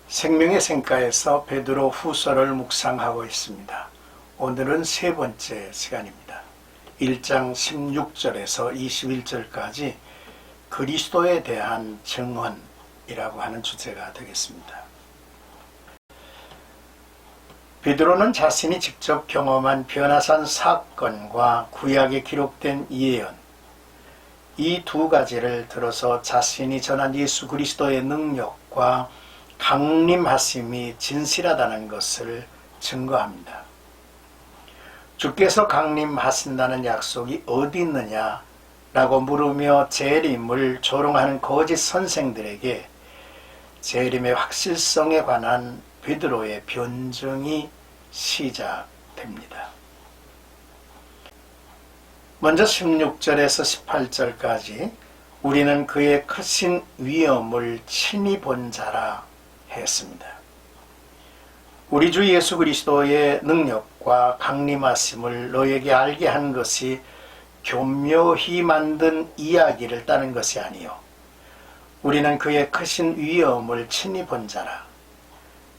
생명의 샘가에서 베드로 후서를 묵상하고 있습니다. 오늘은 세 번째 시간입니다. 1장 16절에서 21절까지 그리스도에 대한 증언이라고 하는 주제가 되겠습니다. 베드로는 자신이 직접 경험한 변화산 사건과 구약에 기록된 예언, 이 두 가지를 들어서 자신이 전한 예수 그리스도의 능력과 강림하심이 진실하다는 것을 증거합니다. 주께서 강림하신다는 약속이 어디 있느냐 라고 물으며 재림을 조롱하는 거짓 선생들에게 재림의 확실성에 관한 베드로의 변증이 시작됩니다. 먼저 16절에서 18절까지 우리는 그의 크신 위엄을 친히 본 자라 했습니다. 우리 주 예수 그리스도의 능력과 강림하심을 너에게 알게 한 것이 교묘히 만든 이야기를 따는 것이 아니요 우리는 그의 크신 위엄을 친히 본 자라.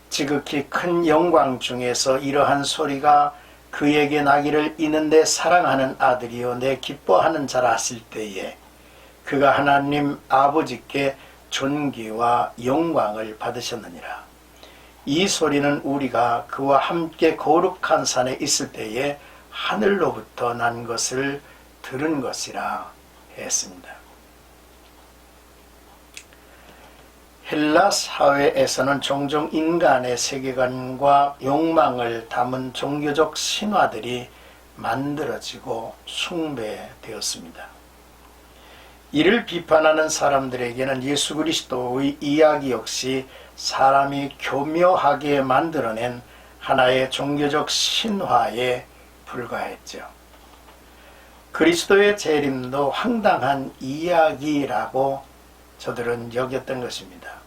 지극히 큰 영광 중에서 이러한 소리가 그에게 나기를 이는 내 사랑하는 아들이요 내 기뻐하는 자라 하실 때에 그가 하나님 아버지께 존귀와 영광을 받으셨느니라. 이 소리는 우리가 그와 함께 거룩한 산에 있을 때에 하늘로부터 난 것을 들은 것이라 했습니다. 헬라 사회에서는 종종 인간의 세계관과 욕망을 담은 종교적 신화들이 만들어지고 숭배되었습니다. 이를 비판하는 사람들에게는 예수 그리스도의 이야기 역시 사람이 교묘하게 만들어낸 하나의 종교적 신화에 불과했죠. 그리스도의 재림도 황당한 이야기라고 저들은 여겼던 것입니다.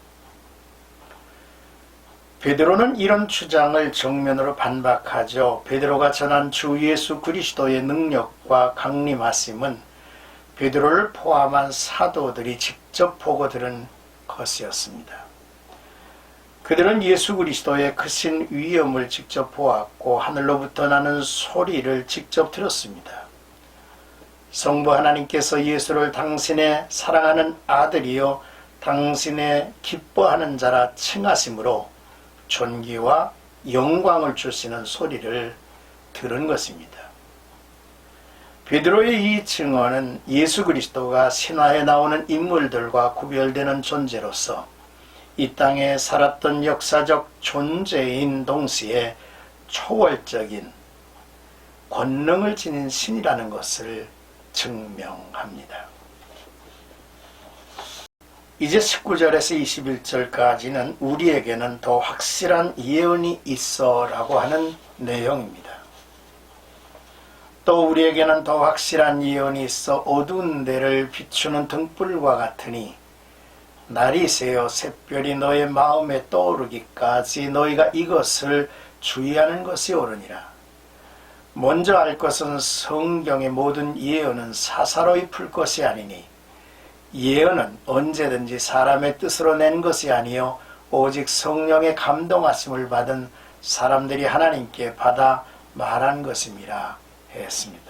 베드로는 이런 주장을 정면으로 반박하죠. 베드로가 전한 주 예수 그리스도의 능력과 강림하심은 베드로를 포함한 사도들이 직접 보고 들은 것이었습니다. 그들은 예수 그리스도의 크신 위엄을 직접 보았고 하늘로부터 나는 소리를 직접 들었습니다. 성부 하나님께서 예수를 당신의 사랑하는 아들이요 당신의 기뻐하는 자라 칭하심으로 존귀와 영광을 주시는 소리를 들은 것입니다. 베드로의 이 증언은 예수 그리스도가 신화에 나오는 인물들과 구별되는 존재로서 이 땅에 살았던 역사적 존재인 동시에 초월적인 권능을 지닌 신이라는 것을 증명합니다. 이제 19절에서 21절까지는 우리에게는 더 확실한 예언이 있어 라고 하는 내용입니다. 또 우리에게는 더 확실한 예언이 있어 어두운 데를 비추는 등불과 같으니 날이 새어 샛별이 너의 마음에 떠오르기까지 너희가 이것을 주의하는 것이 옳으니라. 먼저 알 것은 성경의 모든 예언은 사사로이 풀 것이 아니니 예언은 언제든지 사람의 뜻으로 낸 것이 아니요 오직 성령의 감동하심을 받은 사람들이 하나님께 받아 말한 것임이라 했습니다.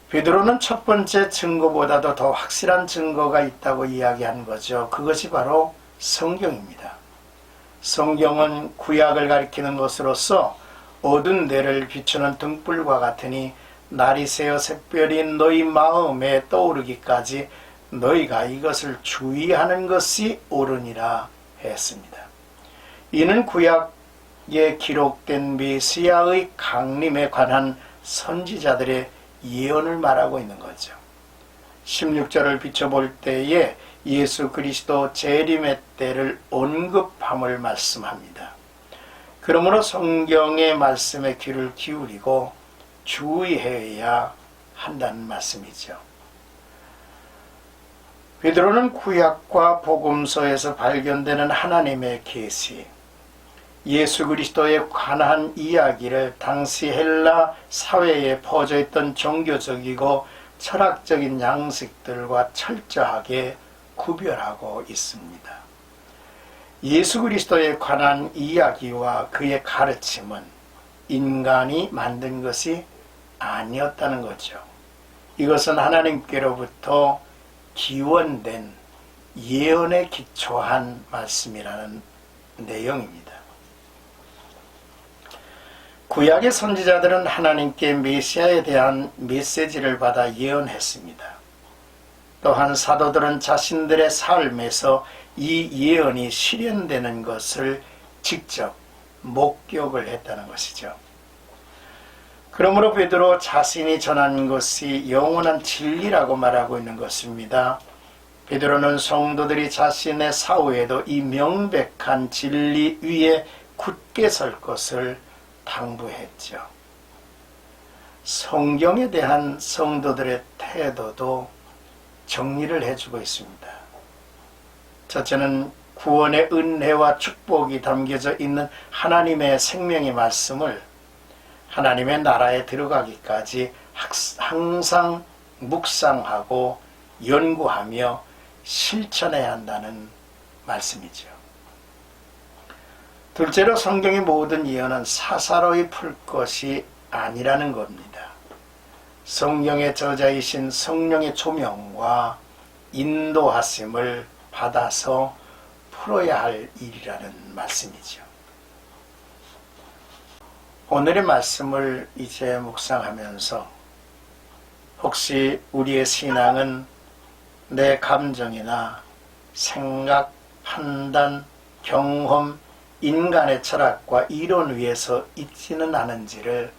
베드로는 첫 번째 증거보다도 더 확실한 증거가 있다고 이야기한 거죠. 그것이 바로 성경입니다. 성경은 구약을 가리키는 것으로서 어두운 데를 비추는 등불과 같으니 날이 새어 샛별이 너희 마음에 떠오르기까지 너희가 이것을 주의하는 것이 옳으니라 했습니다. 이는 구약에 기록된 메시아의 강림에 관한 선지자들의 예언을 말하고 있는 거죠. 16절을 비춰볼 때에 예수 그리스도 재림의 때를 언급함을 말씀합니다. 그러므로 성경의 말씀에 귀를 기울이고 주의해야 한다는 말씀이죠. 베드로는 구약과 복음서에서 발견되는 하나님의 계시, 예수 그리스도에 관한 이야기를 당시 헬라 사회에 퍼져있던 종교적이고 철학적인 양식들과 철저하게 구별하고 있습니다. 예수 그리스도에 관한 이야기와 그의 가르침은 인간이 만든 것이 아니었다는 거죠. 이것은 하나님께로부터 기원된 예언에 기초한 말씀이라는 내용입니다. 구약의 선지자들은 하나님께 메시아에 대한 메시지를 받아 예언했습니다. 또한 사도들은 자신들의 삶에서 이 예언이 실현되는 것을 직접 목격을 했다는 것이죠. 그러므로 베드로 자신이 전한 것이 영원한 진리라고 말하고 있는 것입니다. 베드로는 성도들이 자신의 사후에도 이 명백한 진리 위에 굳게 설 것을 당부했죠. 성경에 대한 성도들의 태도도 정리를 해주고 있습니다. 첫째는 구원의 은혜와 축복이 담겨져 있는 하나님의 생명의 말씀을 하나님의 나라에 들어가기까지 항상 묵상하고 연구하며 실천해야 한다는 말씀이죠. 둘째로 성경의 모든 예언은 사사로이 풀 것이 아니라는 겁니다. 성경의 저자이신 성령의 조명과 인도하심을 받아서 풀어야 할 일이라는 말씀이죠. 오늘의 말씀을 이제 묵상하면서 혹시 우리의 신앙은 내 감정이나 생각, 판단, 경험, 인간의 철학과 이론 위에서 있지는 않은지를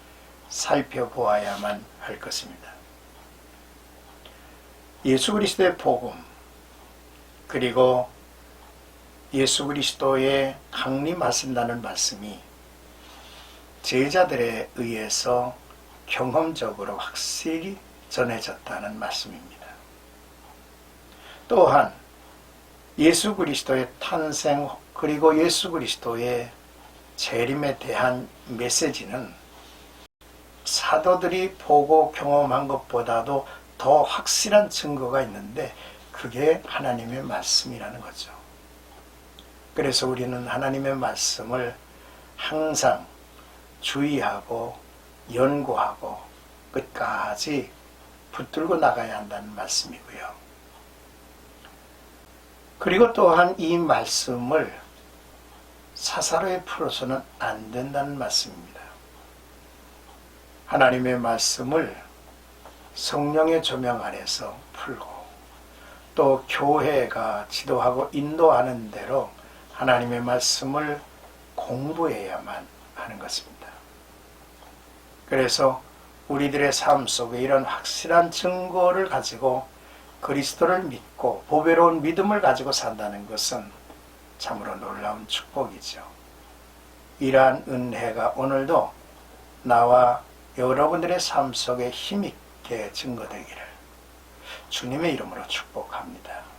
살펴보아야만 할 것입니다. 예수 그리스도의 복음, 그리고 예수 그리스도의 강림하신다는 말씀이 제자들에 의해서 경험적으로 확실히 전해졌다는 말씀입니다. 또한 예수 그리스도의 탄생 그리고 예수 그리스도의 재림에 대한 메시지는 사도들이 보고 경험한 것보다도 더 확실한 증거가 있는데 그게 하나님의 말씀이라는 거죠. 그래서 우리는 하나님의 말씀을 항상 주의하고 연구하고 끝까지 붙들고 나가야 한다는 말씀이고요. 그리고 또한 이 말씀을 사사로이 풀어서는 안 된다는 말씀입니다. 하나님의 말씀을 성령의 조명 아래서 풀고 또 교회가 지도하고 인도하는 대로 하나님의 말씀을 공부해야만 하는 것입니다. 그래서 우리들의 삶 속에 이런 확실한 증거를 가지고 그리스도를 믿고 보배로운 믿음을 가지고 산다는 것은 참으로 놀라운 축복이죠. 이러한 은혜가 오늘도 나와 여러분들의 삶 속에 힘있게 증거되기를 주님의 이름으로 축복합니다.